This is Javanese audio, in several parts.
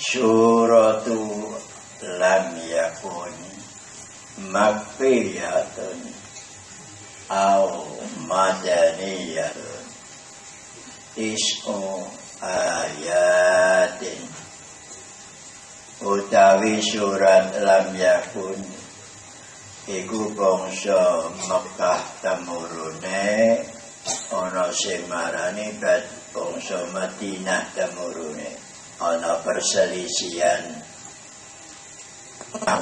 suratu lam yakun makkiyatun au madaniyatun tis'u ayatin. Utawi surat lam yakun iku bangsa Mekah temurune, ana sing marani bangsa Madinah temurune. Ana perselisihan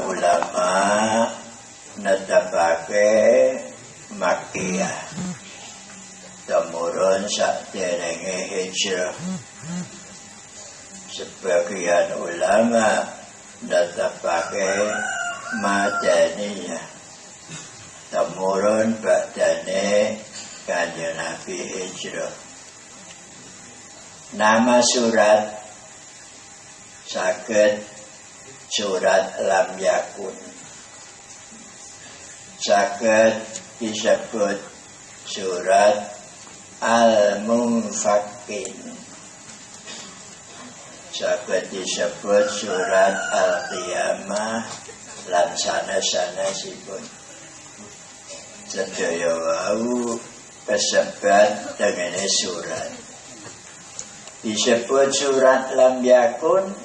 ulama netepake Makkiyah temurun saderenge hijrah. Sebagian ulama netepake Madaniyah temurun badane Kanjeng Nabi hijrah. Nama surat saged surat lam yakun, saged disebut surat al-munfakin, saged disebut surat al-qiyamah lan sanes-sanesipun. Sedaya wau kesebat dengene surat. Disebut surat lam yakun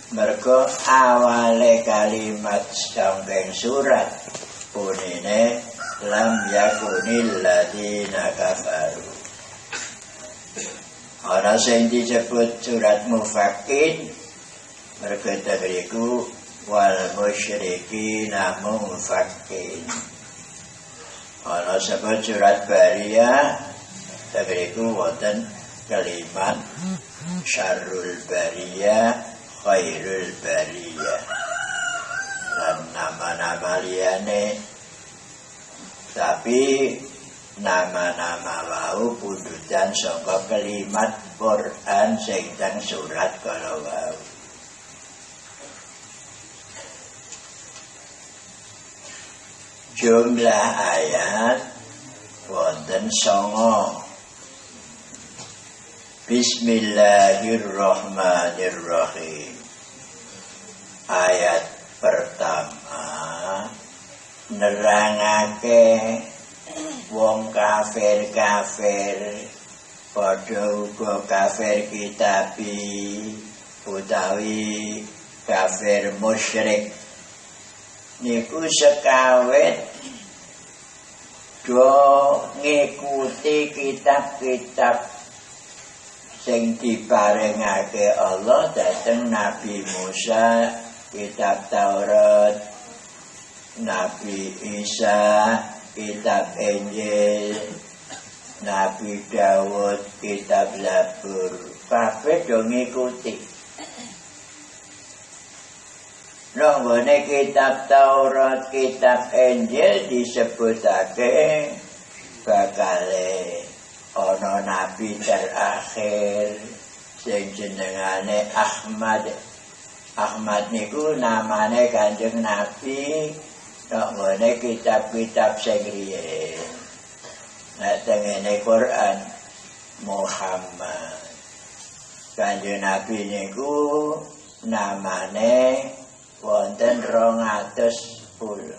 mergo awale kalimat saking surat punine lam yakunil ladina kafaru. Ana sing disebut surat mufakin mergo tegriku wal musyrikina mufakin. Ana sebut surat bariyah tegriku wonten kalimat syarrul bariyah khairul bariyah lan nama-nama liyane, tapi nama-nama wau pundutan saka kalimat Quran sing teng surat kala wau. Jumlah ayat wonten 9. Bismillahirrahmanirrahim. Ayat pertama nerangake wong kafir-kafir padha uga kafir kitabi utawi kafir musyrik niku sekawit do ngikuti kitab-kitab sing diparengake Allah dhateng Nabi Musa, kitab Taurat, Nabi Isa, kitab Injil, Nabi Dawud, kitab Zabur. Kabeh do ngikuti. Nggone kitab Taurat, kitab Injil disebutake bakale ana nabi terakhir sing jenengane Ahmad. Ahmad niku namane Kanjeng Nabi nek ngene kitab-kitab sing riyen. Nek tengene Quran Muhammad. Kanjeng Nabi niku namane wonten 200 punjul.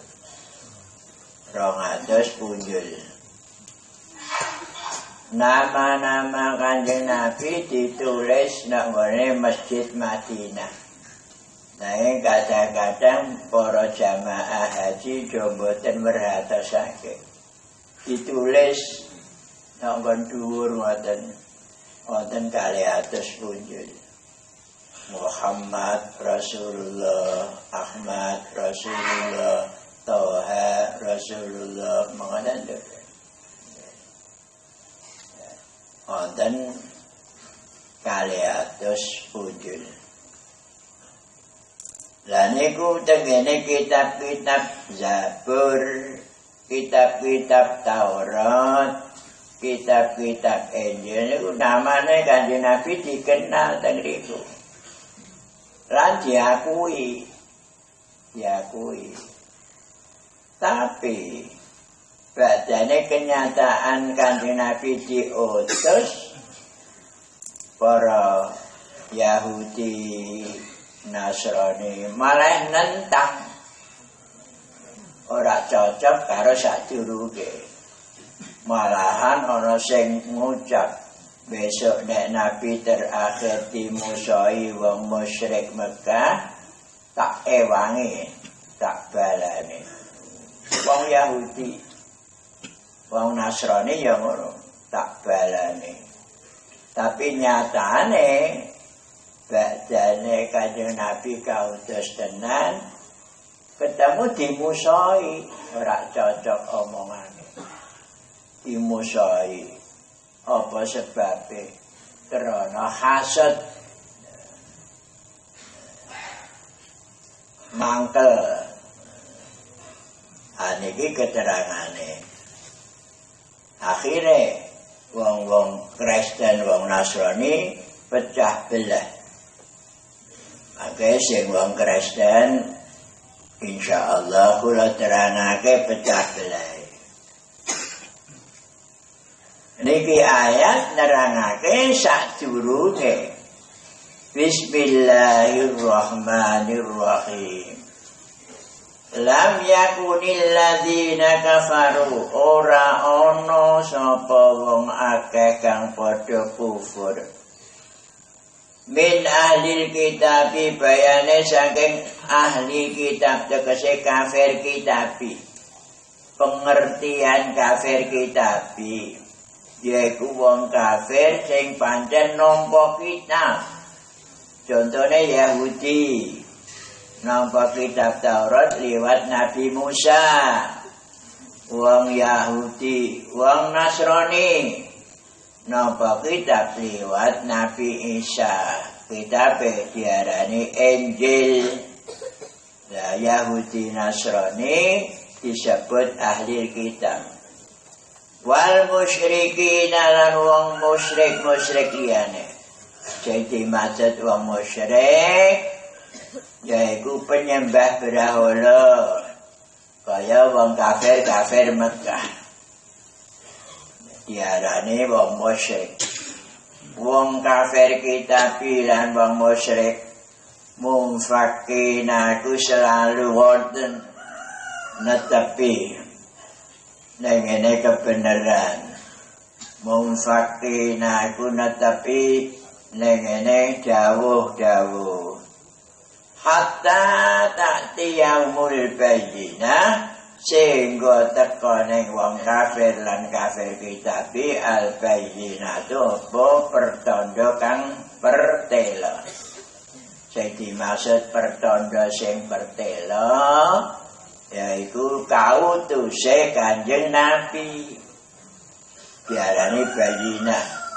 Nama-nama Kanjeng Nabi ditulis nang ngene Masjid Madinah. Nah, kadang-kadang para jamaah haji do mboten merhatosake. Ditulis nang nggon dhuwur wonten 200 punjul. Muhammad Rasulullah, Ahmad Rasulullah, Toha Rasulullah, mengoten lho. Wonten 200 punjul. Lah niku tengene kitab-kitab Zabur, kitab-kitab Taurat, kitab-kitab Injil niku namane Kanjeng Nabi dikenal teng riku. Lan diakui. Tapi badane kenyataan Kanjeng Nabi diutus para Yahudi Nasrani malah nentang ora cocok karo sadurunge. Malahan ana sing ngucap besok nek nabi terakhir dimusuhi wong musyrik Mekah tak ewangi tak balani. Wong Yahudi wong Nasrani ya ngono tak balani. Tapi nyatane badane Kanjeng Nabi kautus tenan ketemu dimusuhi ora cocok omongane. Dimusuhi apa sebabnya? Karena hasad mangkel. Niki keterangane. Akhirnya wong-wong Kristen, wong Nasrani pecah belah. Maka sing wong Kristen insyaallah kula terangake pecah belah. Niki ayat nerangake sadurunge. Bismillahirrahmanirrahim. Lam yakunil ladzina kafaru ora ana sapa wong akeh kang padha kufur. Min ahli kitab bayane saking ahli kitab tegese kafir kitabi. Pengertian kafir kitabi yaiku wong kafir sing pancen nampa kitab. Contone Yahudi nampa kitab Taurat liwat Nabi Musa. Wong Yahudi, wong Nasrani nampa kitab liwat Nabi Isa. Kitab diarani Injil. Nah, Yahudi Nasrani disebut ahli kitab. Wal musyrikin lan wong musyrik liyane. Jadi maksud wong musyrik yaiku penyembah berhala. Kaya wong kafir Mekah. Diarani wong musyrik. Wong kafir kitab lan wong musyrik mungfakin aku selalu wonten netepi nengene kebenaran. Mungfakin aku netepi nengene dawuh-dawuh. Hatta ta'ti yaumul bayyinah sehingga teka ning wong kafir lan kafir kitabi al bayyinatu apa pertanda kang pertela. Sing dimaksud pertanda sing pertela yaiku kautuse Kanjeng Nabi. Diarani bayyinah.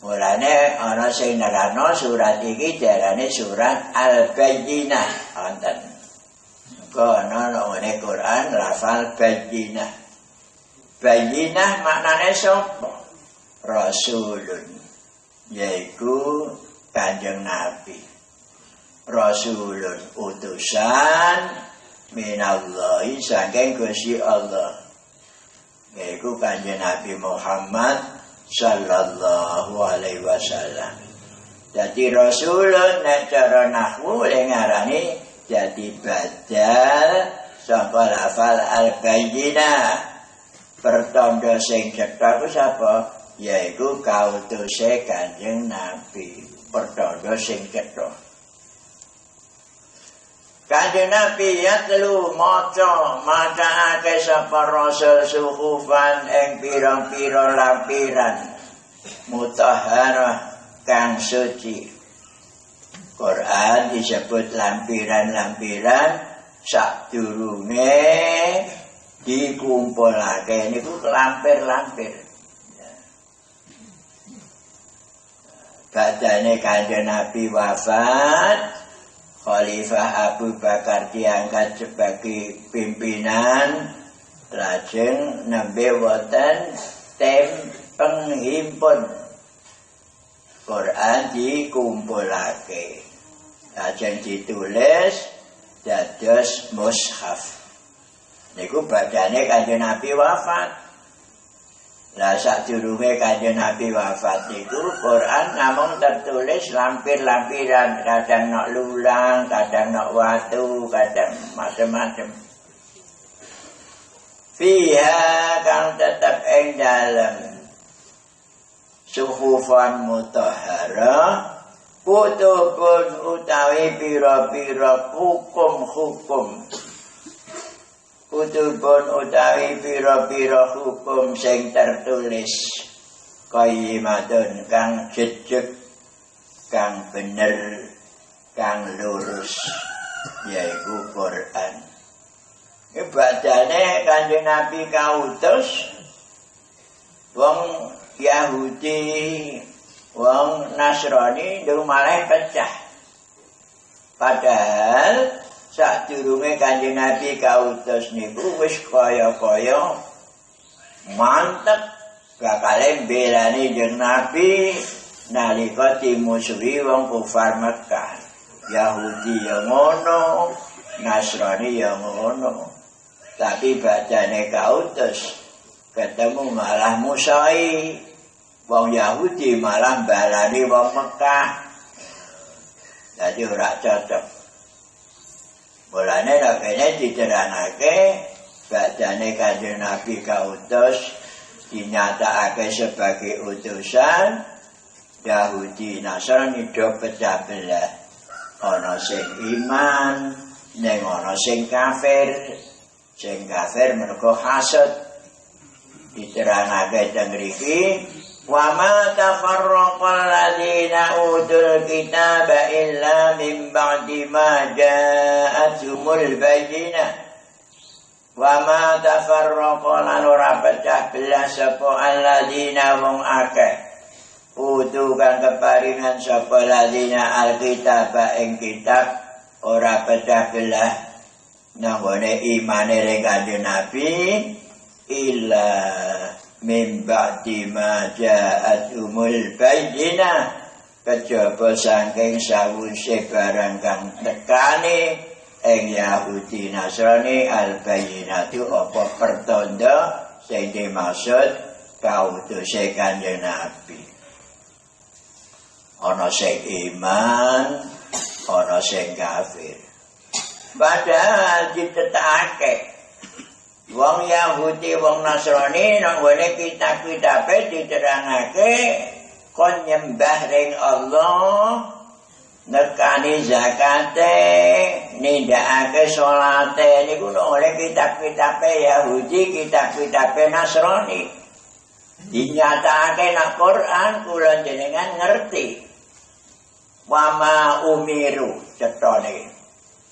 Mulane ana sing nerangno surat iki diarani surat Al-Bayyinah wonten. Kono nang Quran lafal bayyinah. Bayyinah maknane sapa? Rasulun. Yaiku Kanjeng Nabi. Rasulun utusan minallahi saking Gusti Allah. Yaiku Kanjeng Nabi Muhammad sallallahu alaihi wasallam. Jadi Rasulun nek cara nahwu ngarani jadi badal saka lafal al-bayyinah. Pertanda sing cetha ku sapa? Yaiku kautuse Kanjeng Nabi. Pertanda sing cetha. Kanjeng Nabi yatlu macaake sapa rasul suhufan ing pira-pira lampiran mutahharah kang suci. Quran disebut lampiran-lampiran sadurunge dikumpulake niku lampir-lampir. Badane Kanjeng Nabi wafat, Khalifah Abu Bakar diangkat sebagai pimpinan, lajeng nembe wonten tim penghimpun Quran dikumpulake, lajeng ditulis dados mushaf. Niku badane Kanjeng Nabi wafat. Lah sadurunge Kanjeng Nabi wafat niku Quran namung tertulis lampir-lampiran, kadang nok lulang, kadang nok watu, kadang macam-macam. Fiha kang tetep ing dalem suhufan mutahhara kutubun utawi pira-pira hukum-hukum kutubun utawi pira-pira hukum sing tertulis qayyimatun kang jejeg kang bener kang lurus yaiku Quran. Ibadane Kanjeng Nabi kautus wong Yahudi, wong Nasrani ndung malah pecah. Padahal sadurunge Kanjeng Nabi kautus niku wis kaya-kaya mantep bakale mbelani Kanjeng Nabi nalika dimusuhi wong kufar Mekah. Yahudi ya ngono, Nasrani ya ngono. Tapi bacane kautus ketemu malah musai. Wong Yahudi malah balani wong Mekah. Jadi ora cocok. Mulane nek kene diterangake bacane Kanjeng Nabi kautus dinyatakake sebagai utusan Yahudi Nasrani do pecah belah. Ana sing iman, ning ana sing kafir. Sing kafir mergo hasad. Diterangake teng mriki wa ma tafarraqal ladzina utul kitaba illa min ba'di ma ja'atumul bayyinah wa ma tafarraqal lan ora pecah belah sapa alladzina wong akeh utul kang keparingan sapa ladzina alkitaba ing kitab ora pecah belah nangone imane ning Kanjeng Nabi illa min ba'di ma ja'atumul bayyinah kejaba saking sawise barang kang tekane ing Yahudi Nasrani al bayyinatu apa pertanda sing dimaksud kautuse Kanjeng Nabi. Ana sing iman, ana sing kafir. Padahal ditetake wong Yahudi wong Nasrani nang ngene kitab-kitabe diterangake kon nyembah ring Allah, nekani zakate, nindakake salate niku nang ngene kitab-kitabe Yahudi, kitab-kitabe Nasrani. Dinyatakake nang Quran kula jenengan ngerti. Wa ma umiru cetone.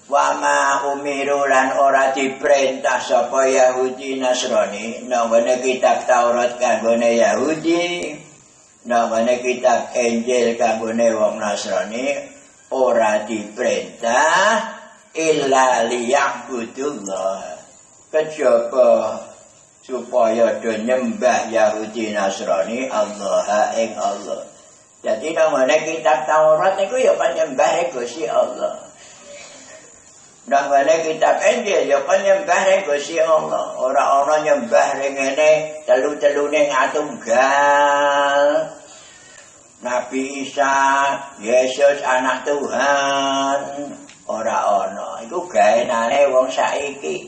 Wa ma umiru lan ora diperintah sapa Yahudi Nasrani nang kitab Taurat kanggone Yahudi, nang kitab Injil kanggone wong Nasrani ora diperintah illa liya'budullah kejaba supaya do nyembah Yahudi Nasrani Allah ing Allah. Jadi nang kitab Taurat niku ya penyembah Gusti Allah. Nang kitab Injil ya penyembah Gusti Allah. Ora ana nyembah ring ngene telu-telune ngatunggal. Nabi Isa, Yesus anak Tuhan, ora ana. Iku gaenane wong saiki.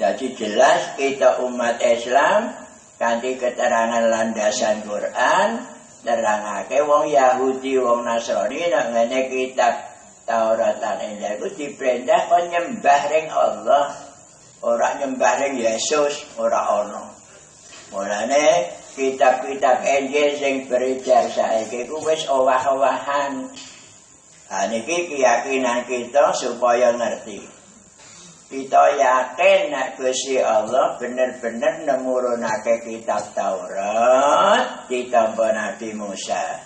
Jadi jelas kita umat Islam kanthi keterangan landasan Quran nerangake wong Yahudi wong Nasrani nang ngene kitab Taurat lan Injil iku diperintah kon nyembah ring Allah, ora nyembah ring Yesus, ora ana. Mulane kitab-kitab Injil sing beredar saiki ku wis owah-owahan. Ha niki keyakinan kita supaya ngerti. Kita yakin nek Gusti Allah bener-bener nemurunake kitab Taurat ditampa Nabi Musa.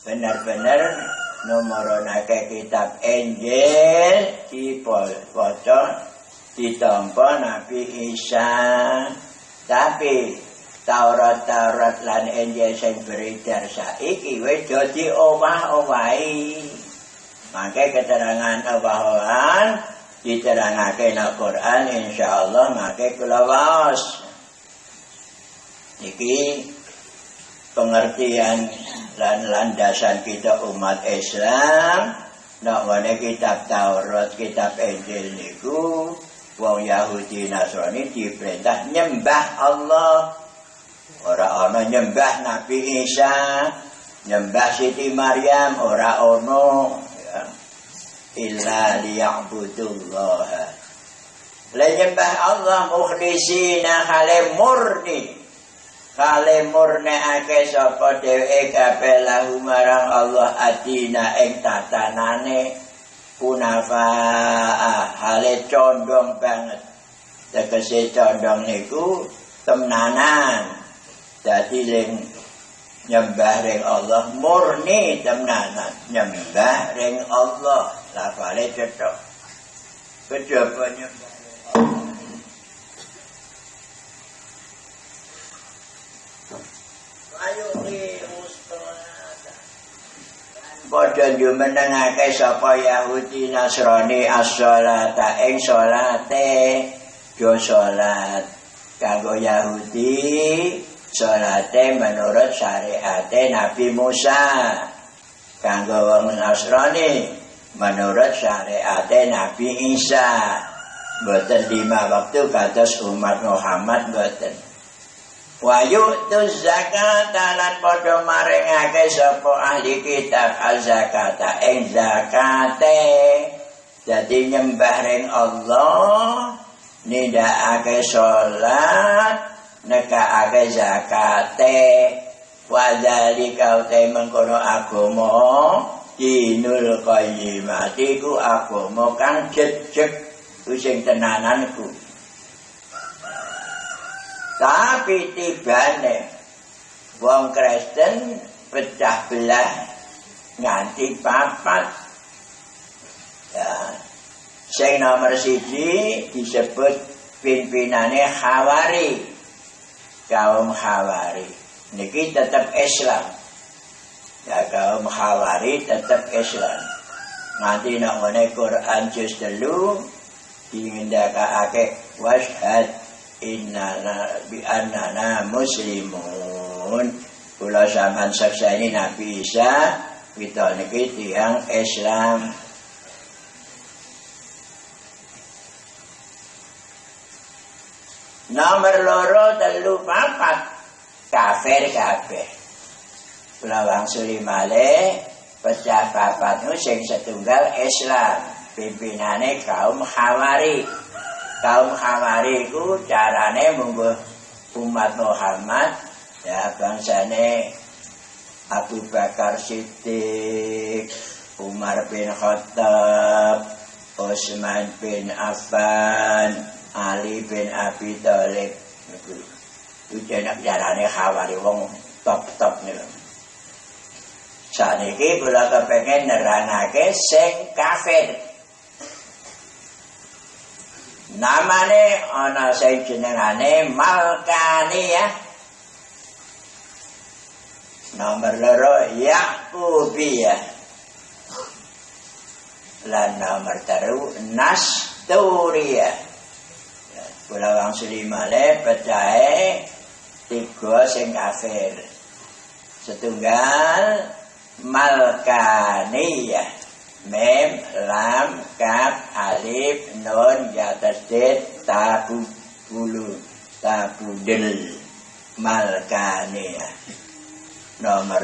Bener-bener nemurunake kitab Injil dipaca ditampa Nabi Isa. Tapi Taurat lan Injil sing beredar saiki wis dadi owah-owahi. Mangke keterangan owah-owahan diterangake nang Quran insyaallah mangke kula waos. Niki pengertian dan landasan kita umat Islam. Nak mana kitab Taurat, kitab Injil niku wong Yahudi Nasrani diperintah nyembah Allah. Ora ana nyembah Nabi Isa, nyembah Siti Maryam, ora ono ya. Illa liya'budullah. La nyembah Allah mukhlisina khale murni. Kale murnekake sapa dheweke kabeh lahu marang Allah adina ing tatanane kunafa hale condong banget. Tegese condong niku temenanan. Dadi ling nyembah ring Allah murni temenanan, nyembah ring Allah lafale cethok. Kejaba nyembah padha jumenengake sapa Yahudi Nasrani as-sholata ing salate do salat kanggo Yahudi salate menurut syariate Nabi Musa kanggo wong Nasrani menurut syariate Nabi Isa mboten 5 waktu kados umat Muhammad mboten. Wa yu'tuz zakata lan padha maringake sapa ahli kitab az-zakata ing zakate. Dadi nyembah ring Allah, nindakake salat, nekake zakate. Wa dzalika uta mengkono agama dinul qayyimah iku agama kang jejeg sing tenananku. Tapi tibane wong Kristen pecah belah nganti 4. Ya. Sing nomor 1 disebut pimpinane Khawari. Kaum Khawari. Niki tetap Islam. Ya kaum Khawari tetap Islam. Nanti nek ngene Quran juz 3 dingendakake washhad innana bi annana muslimun. Kula sampean sakseni Nabi Isa kita niki tiyang Islam. Nomor 2, 3, 4 kafir kabeh. Kula wangsuli malih pecah 4 nu sing setunggal Islam, pimpinane kaum Khawari. Kaum Khawari ku carane mungguh umat Muhammad ya bangsane Abu Bakar Siddiq, Umar bin Khattab, Utsman bin Affan, Ali bin Abi Thalib. Iku jeneng carane Khawari wong top-top niku. Saniki kula kepengin nerangake sing kafir. Namane ana sing jenengane Malkaniyah. Nomor 2 Yakubiyah. Lan nomor 3 Nasturiyah. Kula wangsuli malih pecahe 3 sing kafir. Setunggal Malkaniyah. Mem, lam, kaf, alif, nun, ya tasdid, tabu, bulu, tabudel, Malkaniyah. Nomor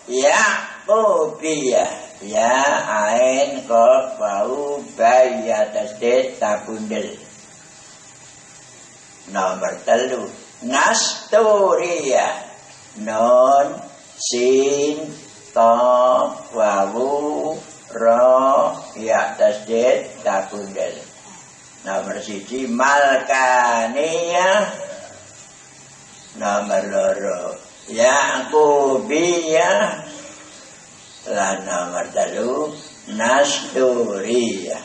2 Yakubiyah. Ya, ain, kof, bau, bay, ya tasdid, tabudel. Nomor 3 Nasturiyah. Nun, sin, ta, wawu, ra, ya tasdid, tabundel. Nomor 1 Malkaniyah. Nomor 2 Yakubiyah. Lan nomor 3 Nasturiyah.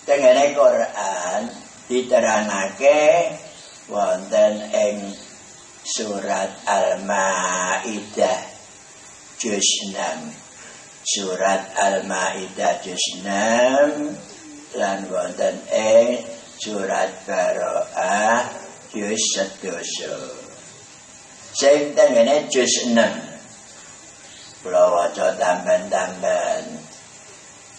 Tengene Quran diterangake wonten ing surat Al-Maidah juz 6. Surat Al-Maidah juz 6 lan wonten ing surat Bara'ah juz sedoso. Sing tengene juz 6. Kula waca tambahan-tambahan.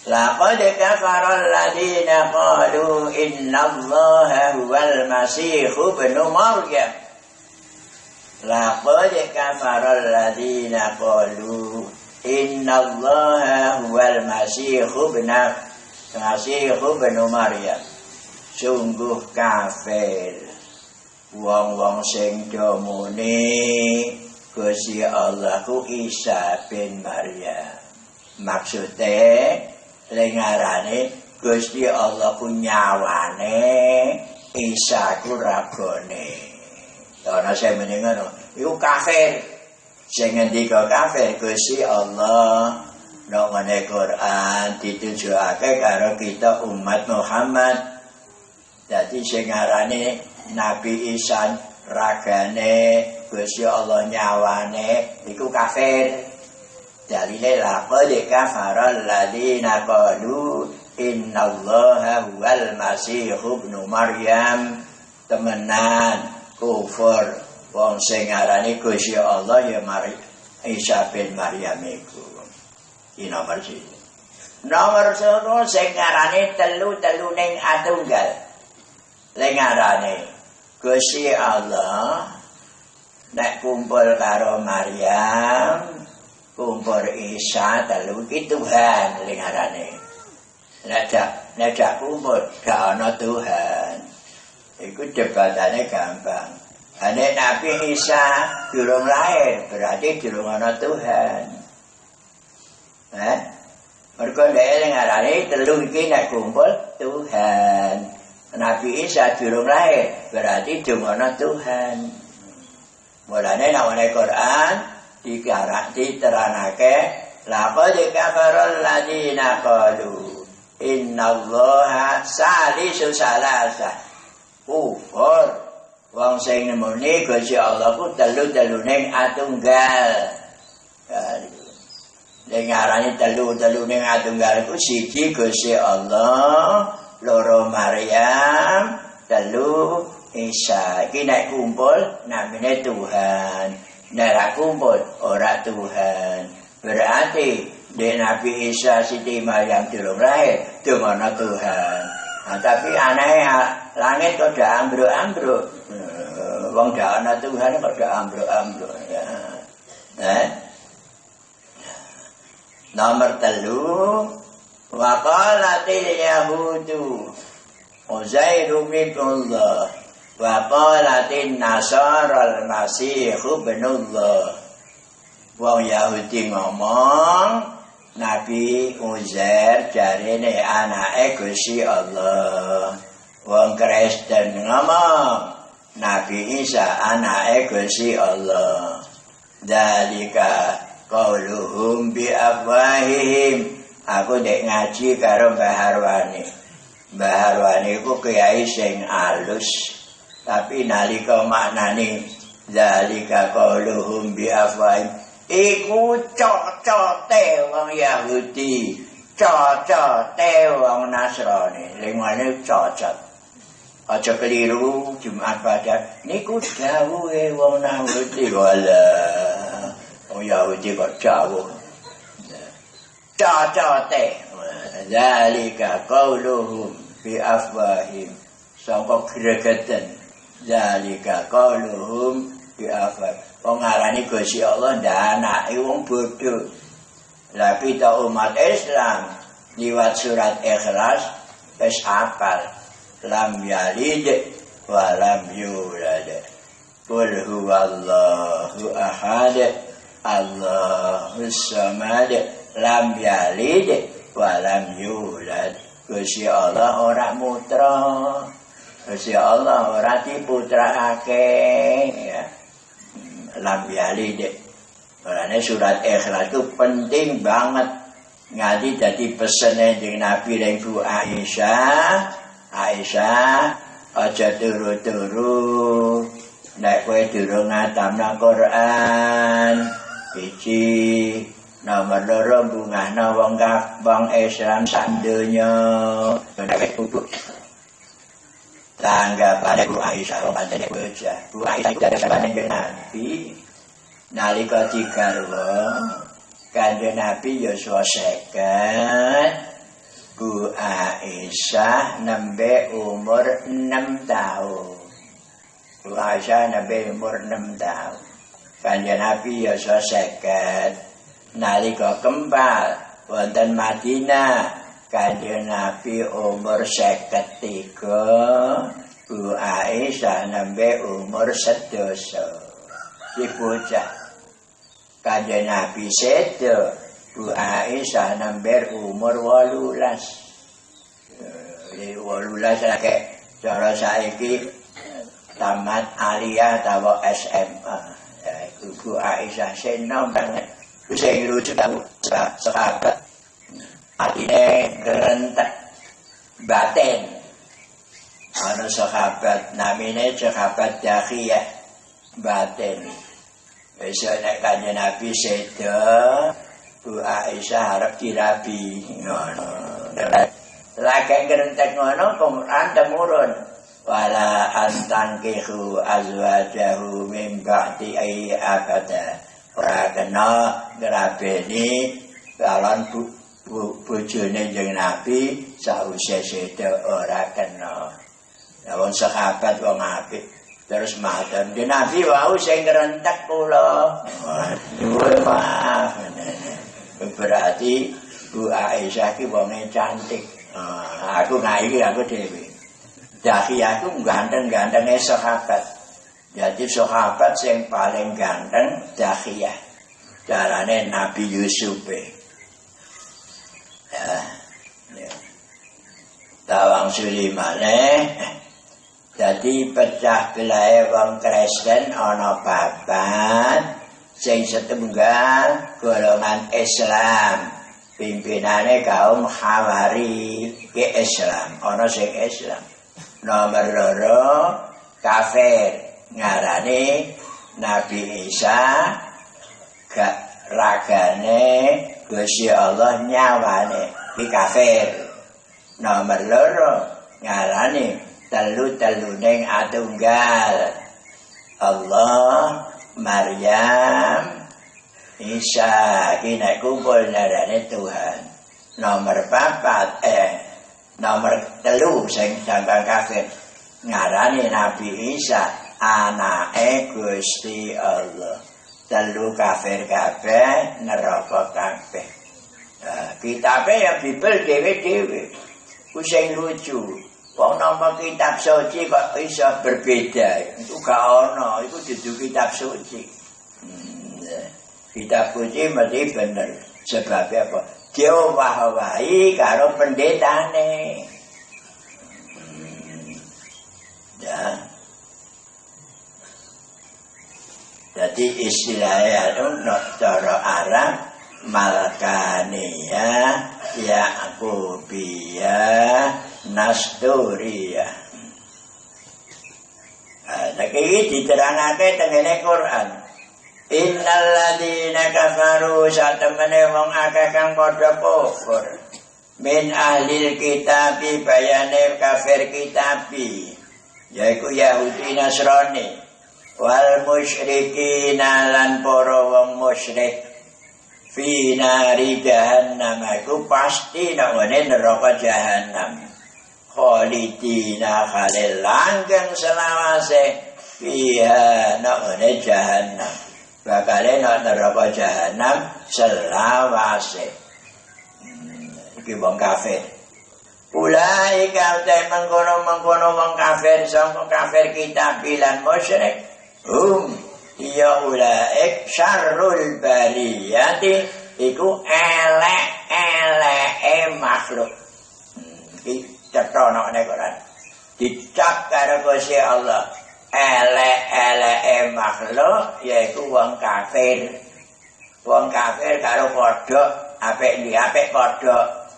Laqad kafara alladziina qalu innallaha huwal masih ibnu Maryam. Laqad kafara alladziina qalu innallaha huwal masih ibnu Maryam. Sungguh kafir wong-wong sing do muni Gusti Allah ku Isa bin Maryam. Maksude lengarane Gusti Allah ku nyawane, Isa ku ragane. Ana sing muni ngono, iku kafir. Sing ngendika kafir Gusti Allah nang ngene Quran ditujokake karo kita umat Muhammad. Dadi sing ngarane Nabi Isa ragane, Gusti Allah nyawane, iku kafir. Dalile laqad kafara alladziina qalu innallaha huwal masih ibnu Maryam. Temenan kufur wong sing ngarani Gusti Allah ya Isa bin Maryam iku. Iki nomor 1. Nomor 2 sing ngarani telu ning atunggal. Lengarane Gusti Allah nek kumpul karo Maryam, kumpul Isa telu iki Tuhan lengarane. Nek kumpul gak ana Tuhan. Iku debatane gampang. Ane Nabi Isa durung lahir, berarti durung ana Tuhan. Mergo dhek lengarane telu iki nek kumpul Tuhan. Nabi Isa durung lahir, berarti durung ana Tuhan. Mulane nang Quran diteranake laqad kafara alladziina qalu innallaha salisu salasa. Kufur wong sing nemoni Gusti Allah ku telu ning atunggal. Dengarane telu ning atunggal ku siji Gusti Allah, loro Maryam, telu Isa. Iki nek kumpul namine Tuhan. Nek ra kumpul ora Tuhan. Berarti di Nabi Isa Siti Maryam durung lahir, durung ana Tuhan. Nah, tapi aneh langit kok dak ambruk-ambruk. Wong dak ana Tuhan kok dak ambruk-ambruk ya. Nomor 3 wa qalatil yahudu Uzairu ibnullah wa qalatin nasara al-masih ibnullah. Wong Yahudi ngomong Nabi Uzair jarine anake Gusti Allah. Wong Kristen ngomong Nabi Isa anake Gusti Allah. Dalika qauluhum bi afwahihim. Aku ndek ngaji karo Mbah Harwani. Mbah Harwani ku kiai sing alus, tapi nalika maknane dalika qauluhum bi afwahihim iku cocote wong Yahudi, cocote wong Nasrani. Lingane cocot. Aja keliru Jumat Badar niku dawuhe wong Yahudi wala. Wong Yahudi kok dawuh. Cocote. Zalika qauluhum bi afwahim. Sangka gregeten. Zalika qauluhum bi afwahim. Wong ngarani Gusti Allah ndak anake wong bodho. Lah kita umat Islam liwat surat Ikhlas wis hafal lam yalid wa lam yulad. Qul huwallahu ahad Allahus samad lam yalid wa lam yulad. Gusti Allah ora mutra. Gusti Allah ora diputrake ya. Lam yalid. Karena surat Ikhlas itu penting banget. Ngadi jadi pesene jeung Nabi dan Ibu Aisyah. Aisyah aja turu-turu nek kowe durung ngatamna Quran. Iki nomor 2 bungahna wong Islam sak donya. Tanggapane Bu Aisyah pancene bocah. Bu Aisyah dari Kanjeng Nabi nalika digarwa Kanjeng Nabi yuswa 50. Bu Aisyah nembe umur 6 tahun. Bu Aisyah nembe umur 6 tahun. Kanjeng Nabi yuswa 50. Nalika kempal wonten Madinah Kanjeng Nabi umur 53, Bu Aisyah nembe umur 11. Di bocah Kanjeng Nabi sedo, Bu Aisyah nembe umur 18. 18 lagi cara saiki tamat aliyah atau SMA. Ya, Bu Aisyah senom banget. Sing rujuk sahabat. Artinya gerentek batin. Ada sahabat namanya sahabat Dakhiyah batin. Besok nek Kanjeng Nabi sedo, Bu Aisyah harap dirabi. Ngono. Lagi gerentek ngono Quran temurun. Wala antankihu azwajahu min ba'di ai abada. Ora kena ngrabeni kalon bojone Kanjeng Nabi sause sedo ora kena. Lah wong sahabat wong apik terus matur, "Kanjeng Nabi wau sing ngrentek kula." Maaf. Berarti Bu Aisyah ki wonge cantik. Aku ngaiki aku dhewe. Dakhiyah ku ganteng-gantenge sahabat. Jadi sahabat yang paling ganteng Dakhiyah. Carane Nabi Yusuf. Tawang Sulimane. Jadi pecah belahe wong Kristen ana papat. Sing setunggal golongan Islam. Pimpinane kaum Hawari ke Islam. Ana sing Islam. Nomor 2 kafir. Ngarani Nabi Isa gak ragane Gusti Allah nyawane iki kafir. Nomor 2 ngarani telu-teluning atunggal Allah, Maryam, Isa iki nek kumpul narane Tuhan. Nomor 4 nomor 3 sing sambang kafir ngarani Nabi Isa anake Gusti Allah. Telu kafir kabeh neraka kabeh. Kitabe ya Bibel dhewe-dhewe. Ku sing lucu. Wong nampa kitab suci kok iso berbeda. Itu gak ono, itu dudu kitab suci. Kitab suci mesti bener. Sebab apa? Diowah-owahi karo pendetane. Ya. Jadi istilahnya itu cara Arab Malkaniyah, Ya'qubiyah, Nasturiyah. Nah, ini diterangake tengene Quran. Innal ladzina kafaru satemene wong akeh kang padha kufur. Min ahlil kitabi bayane kafir kitabi. Yaiku Yahudi Nasrani. Wal musyrikin lan para wong musyrik fi nari jahannam iku pasti nang neraka jahannam khalidina khalil langgeng selawase fiha nang jahannam bakal nang neraka jahannam selawase iki wong kafir. Ulai kau mengkono wong kafir sangka kafir kitab lan musyrik. Ya ulaik syarrul bariyati iku elek-eleke makhluk. Iki cetono nek Quran. Dicap karo Gusti Allah. Elek-eleke makhluk yaiku wong kafir. Wong kafir karo padha apik ndi apik padha.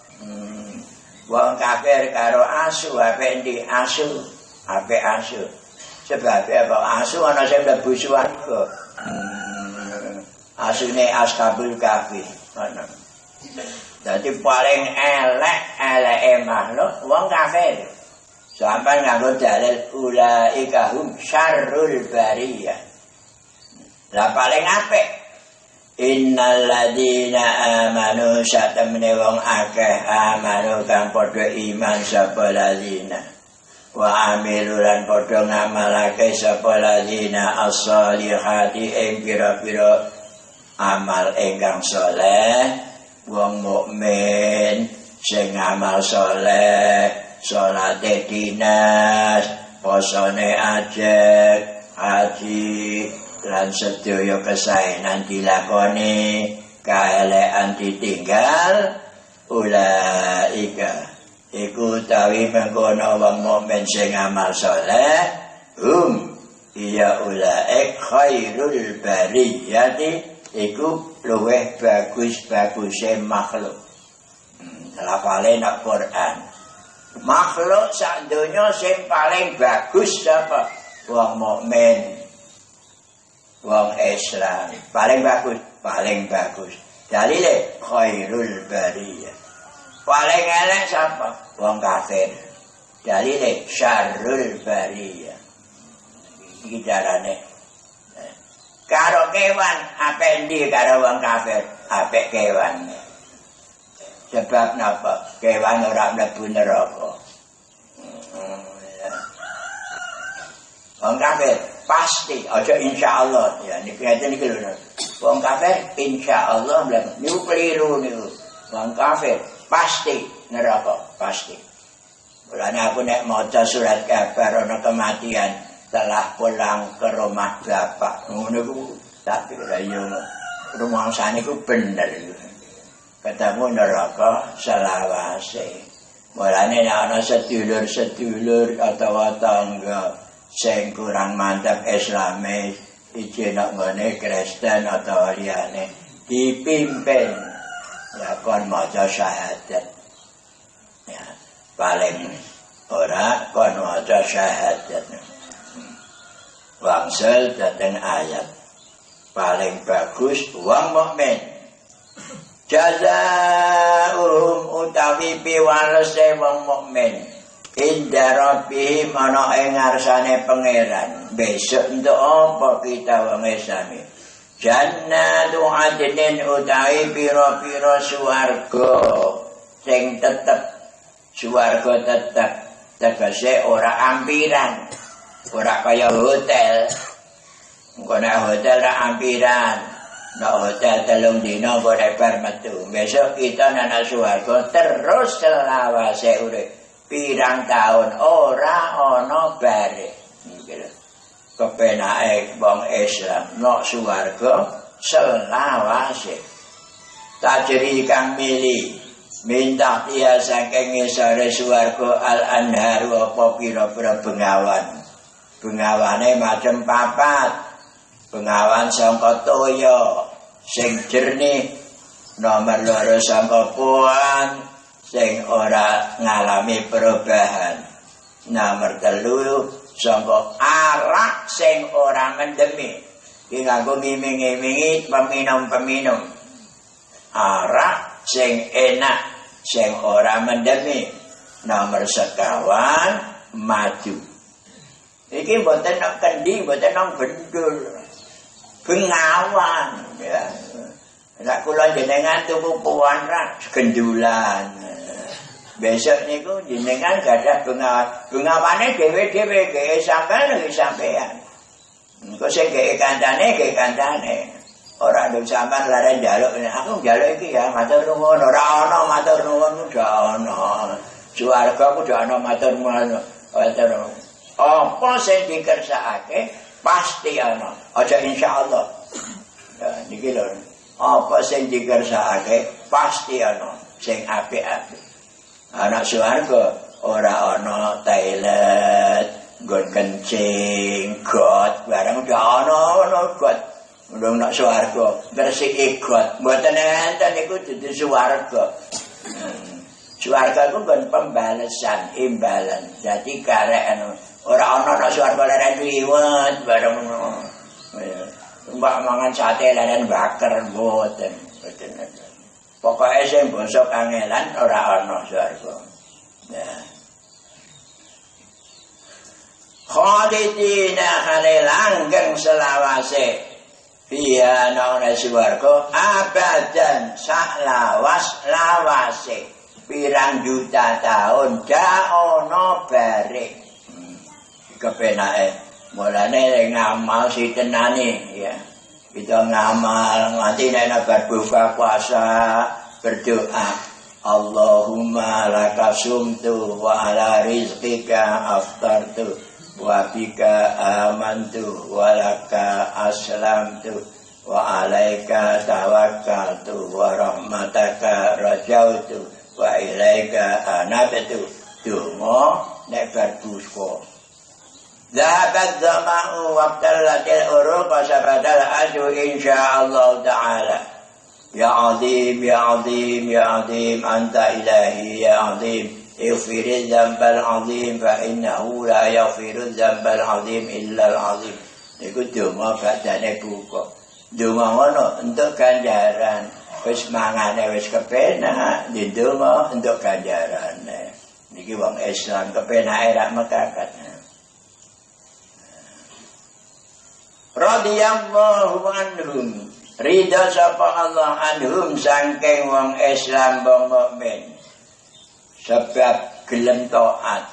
Wong kafir karo asu apik ndi asu apik asu. Sebab apa asu ana sing mlebu swarga. Asune Ashabul Kahfi ngono. Dadi paling elek-eleke makhluk wong kafir. Sampai nganggo dalil ulaika hum syarrul bariyah. Lah paling apik innal ladzina amanu satamne wong akeh amanu kang padha iman sapa ladzina wa amilu lan padha ngamalake sapa ladzina as-solihati ing pira-pira amal ingkang saleh wong mukmin sing amal saleh salate dinas posone ajek haji lan sedaya kesaenan dilakoni kaelekan ditinggal ulaika iku tawi mengkono wong mukmin sing amal saleh iya ulaik khairul bariyati iku luweh bagus-baguse makhluk. Lafale nak Quran makhluk sak donya sing paling bagus sapa wong mukmin wong Islam paling bagus dalile khairul bariyah paling elek sapa wong kafir dalile syarrul bariyah iki carane karo kewan apik ndi karo wong kafir apik kewan sebab napa kewan ora mlebu neraka wong kafir pasti aja insyaallah ya niki ngeten iki lho wong kafir insyaallah mlebu niku keliru niku wong kafir pasti neraka pasti mulane aku nek maca surat kabar ana kematian telah pulang ke rumah bapak ngono ku tapi ora yo rumangsane ku bener ketemu neraka selawase mulane nek ana sedulur-sedulur atau tangga sing kurang mantap Islame iki nak ngene Kristen atau liyane dipimpin lakon maca syahadat ya paling ora kon maca syahadat wangsul dateng ayat paling bagus wong mukmin jazaa'uhum utawi piwalese wong mukmin inda rabbihim ana ing ngarsane pangeran besok entuk apa kita wong Islam jannatu adnin utawi pira-pira swarga sing tetep swarga tetep tegese ora ampiran ora kaya hotel engko nek hotel ra ampiran nek hotel 3 dina kok nek bar metu besok kita nang swarga terus selawase urip pirang tahun ora ana bare kepenake wong Islam nok swarga selawase tajri kang mili minta dia saking ngisore swarga al anhar apa pira-pira bengawane macam papat bengawan sangka toya sing jernih nomor 2 sangka puan sing ora ngalami perubahan nomor 3 sangka arak sing ora mendemi iki nganggo ngiming-imingi peminum-peminum arak sing enak sing ora mendemi nomor 1 maju iki mboten nang kendi mboten nang bendul bengawan ya nek kula jenengan tuku puan rak gendulan besok niku jenengan gadah bengawane dhewe-dhewe gawe sampean engko sing gawe kandhane ora nduk sampean lare njaluk aku njaluk iki ya matur nuwun ora ana matur nuwun ora ana swarga kudu ana matur nuwun apa sing dikersakake pasti ana aja insyaallah ya niki lho apa sing dikersakake pasti ana sing apik-apik ana swarga ora ana toilet nggon kencing got barang ana got urung nak swarga bersih got mboten enten niku dudu swarga swarga ku ben pembalasan imbalan dadi karek ora ana nak swarga leren liwat bareng mbak mangan sate leren bakar mboten pokoke sing basa kangelan ora ana swarga ya khalidina hale langgeng selawase fiha nang swarga abadan sak lawase pirang juta tahun gak ono bareng. Kepenake mulane ngamal sitenane ya. Kita ngamal nganti nek bar buka puasa berdoa Allahumma laka sumtu wa ala rizqika aftartu wa bika amantu wa laka aslamtu wa alaika tawakkaltu wa rahmataka rajautu wa ilaika anabtu. Donga nek bar buka Zahabat zama'u wabtallatil uruq sabadal aju insyaallah ta'ala. Ya azim, ya azim, ya azim, anta ilahi, ya azim. Ighfiriz zambal azim, fa innahu la yaghfiruz zambal azim illa al-azim. Iku donga badane buka. Donga ngono untuk ganjaran. Wis mangane wis kepenak, ndonga untuk ganjaran. Niki wong Islam kepenake rak mekakat. Radhiyallahu anhum ridha sapa Allah anhum saking wong Islam wong mukmin sebab gelem taat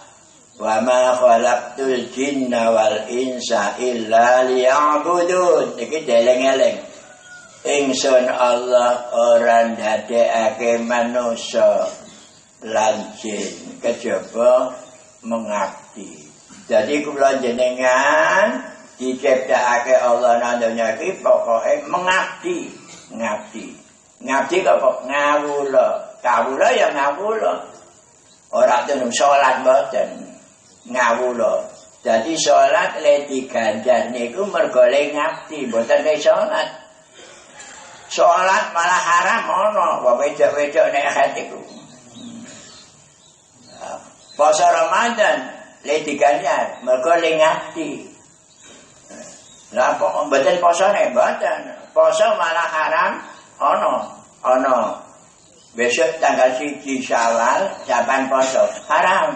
wa ma khalaqtul jinna wal insa illa liya'budun. Iki deleng-eleng ingsun Allah ora ndadekake manusa lan jin kejaba mengabdi. Jadi kula jenengan diciptakake Allah nang donya iki pokoke mengabdi. Ngabdi apa? Ngawula. Kawula ya ngawula. Ora tenung salat mboten. Ngawula. Dadi salat le diganjar niku mergo le ngabdi, mboten le salat. Salat malah haram ono, wong wedok-wedok nek hatiku. Puasa Ramadan le diganjar mergo le ngabdi. Lah kok mboten posone mboten. Poso malah haram ana. Besok tanggal 1 Syawal jaban poso haram.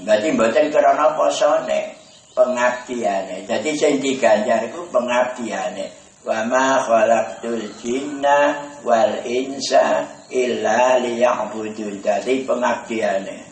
Berarti mboten krana posone, pengabdiane. Dadi sing diganjar iku pengabdiane. Wa ma khalaqtul jinna wal insa illa liya'budun. Dadi pengabdiane.